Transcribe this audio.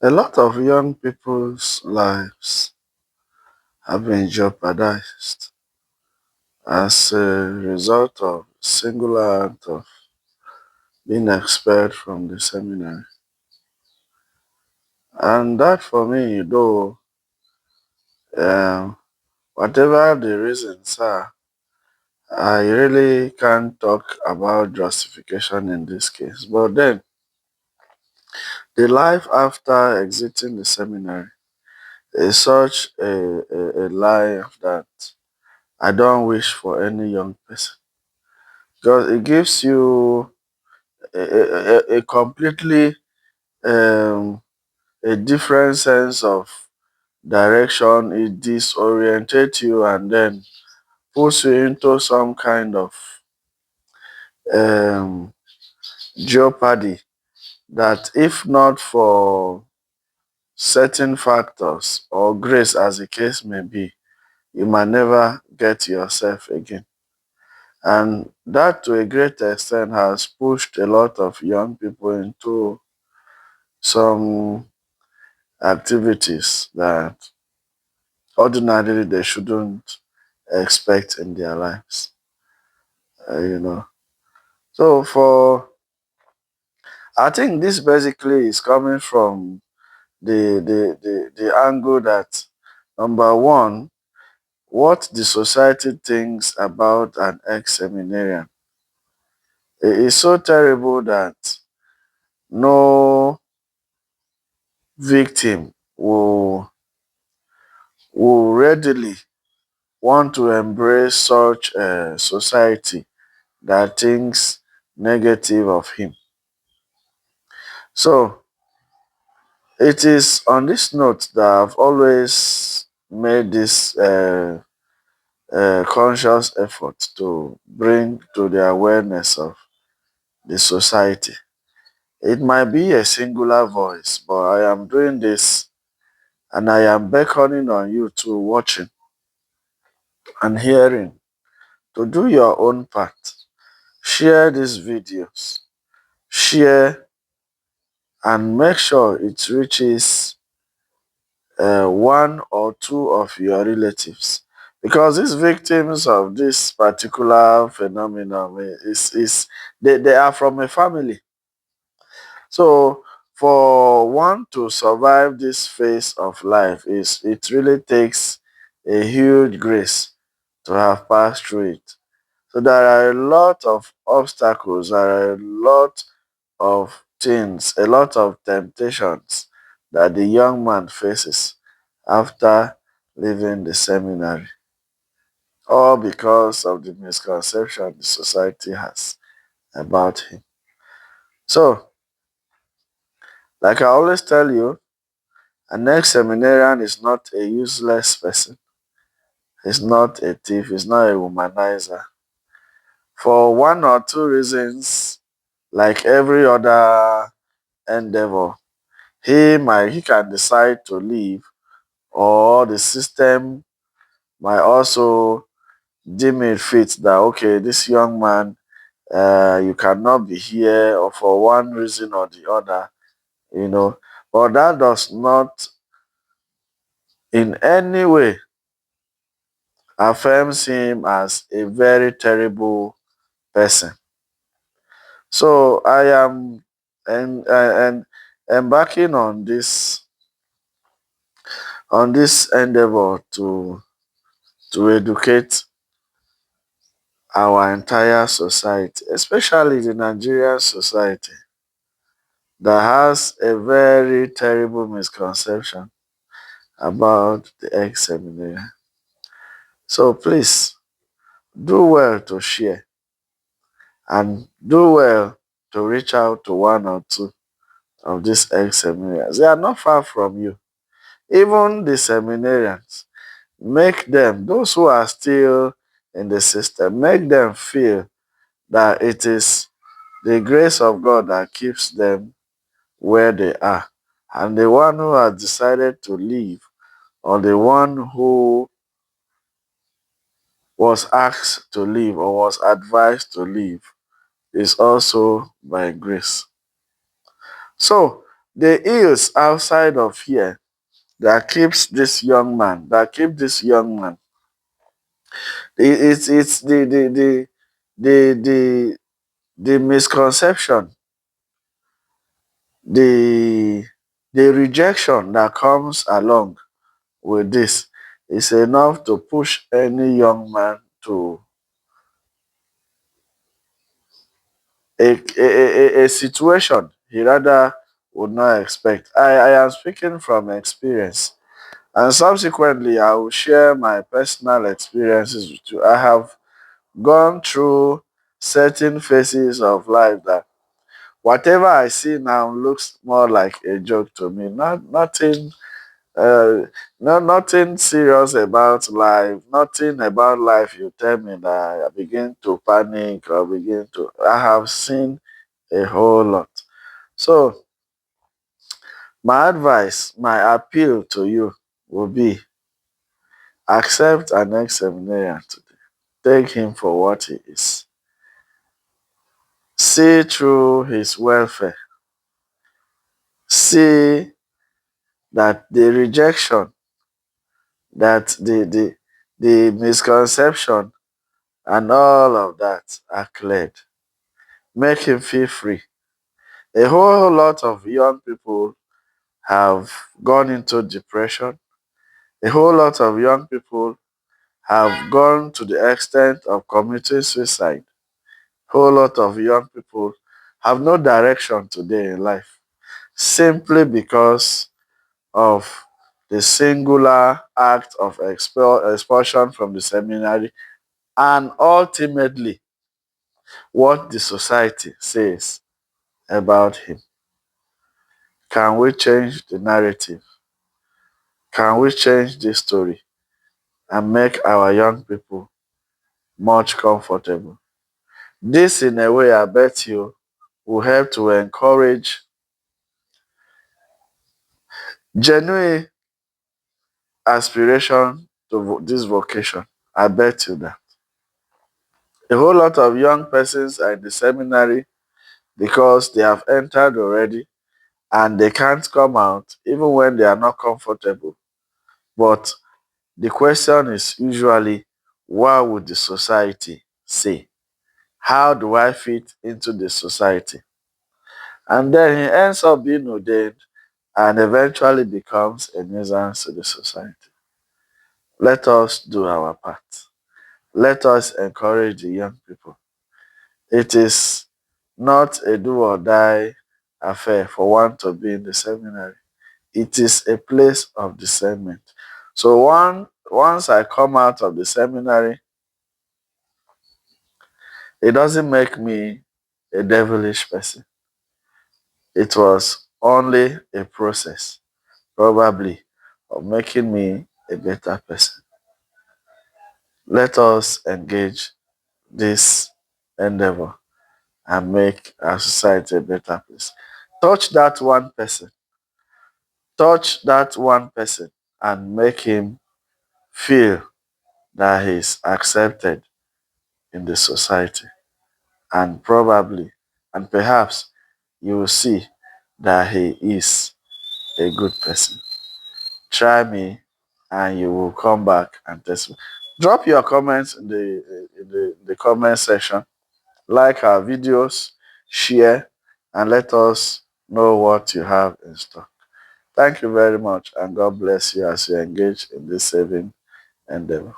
A lot of young people's lives have been jeopardized as a result of singular act of being expelled from the seminary. And that for me, though, um, whatever the reasons are, I really can't talk about justification in this case. But then, the life after exiting the seminary is such a life that I don't wish for any young person because it gives you a completely um, a different sense of direction. It disorientates you and then puts you into some kind of um, jeopardy that, if not for certain factors or grace, as the case may be, you might never get yourself again. And that, to a great extent, has pushed a lot of young people into some activities that ordinarily they shouldn't expect in their lives. You know. So I think this basically is coming from the angle that, number one, what the society thinks about an ex-seminarian is so terrible that no victim will readily want to embrace such a society that thinks negative of him. So it is on this note that I've always made this conscious effort to bring to the awareness of the society. It might be a singular voice, but I am doing this and I am beckoning on you to watching and hearing to do your own part. Share these videos, share and make sure it reaches one or two of your relatives, because these victims of this particular phenomenon they are from a family. So for one to survive this phase of life, it really takes a huge grace to have passed through it. So there are a lot of obstacles, there are a lot of things, a lot of temptations that the young man faces after leaving the seminary, all because of the misconception the society has about him. So, like I always tell you, an ex-seminarian is not a useless person. He's not a thief. He's not a womanizer. For one or two reasons, like every other endeavor, he can decide to leave, or the system might also deem it fit that, okay, this young man, you cannot be here, or for one reason or the other, you know. But that does not in any way affirms him as a very terrible person. So I am and embarking on this endeavor to educate our entire society, especially the Nigerian society, that has a very terrible misconception about the ex-seminarian. So please do well to share and do well to reach out to one or two of these ex-seminarians. They are not far from you. Even the seminarians, make them, those who are still in the system, make them feel that it is the grace of God that keeps them where they are. And the one who has decided to leave, or the one who was asked to leave or was advised to leave, is also by grace. So The ills outside of here that keeps this young man, it's the the misconception, the rejection that comes along with this is enough to push any young man to a situation he rather would not expect. I am speaking from experience. And subsequently, I will share my personal experiences with you. I have gone through certain phases of life that whatever I see now looks more like a joke to me. Uh, nothing serious about life. Nothing about life. You tell me that I begin to panic or begin to. I have seen a whole lot. So my advice, my appeal to you will be accept an ex-seminarian today. Take him for what he is. See through his welfare. See that the rejection, that the misconception, and all of that are cleared. Make him feel free. A whole lot of young people have gone into depression. A whole lot of young people have gone to the extent of committing suicide. Whole lot of young people have no direction today in life simply because of the singular act of expulsion from the seminary and ultimately what the society says about him. Can we change the narrative? Can we change this story and make our young people much comfortable? This, in a way, I bet you, will help to encourage genuine aspiration to this vocation. I bet you that. A whole lot of young persons are in the seminary because they have entered already and they can't come out even when they are not comfortable. But the question is usually, what would the society say? How do I fit into the society? And then he ends up being ordained and eventually becomes a nuisance to the society. Let us do our part. Let us encourage the young people. It is not a do or die affair for one to be in the seminary. It is a place of discernment. So once I come out of the seminary, it doesn't make me a devilish person. It was only a process, probably, of making me a better person. Let us engage this endeavor and make our society a better place. Touch that one person. Touch that one person and make him feel that he's accepted in the society. And probably, and perhaps, you will see that he is a good person. Try me and you will come back and test me. Drop your comments in the comment section. Like our videos, share, and let us know what you have in stock. Thank you very much, and God bless you as you engage in this saving endeavor.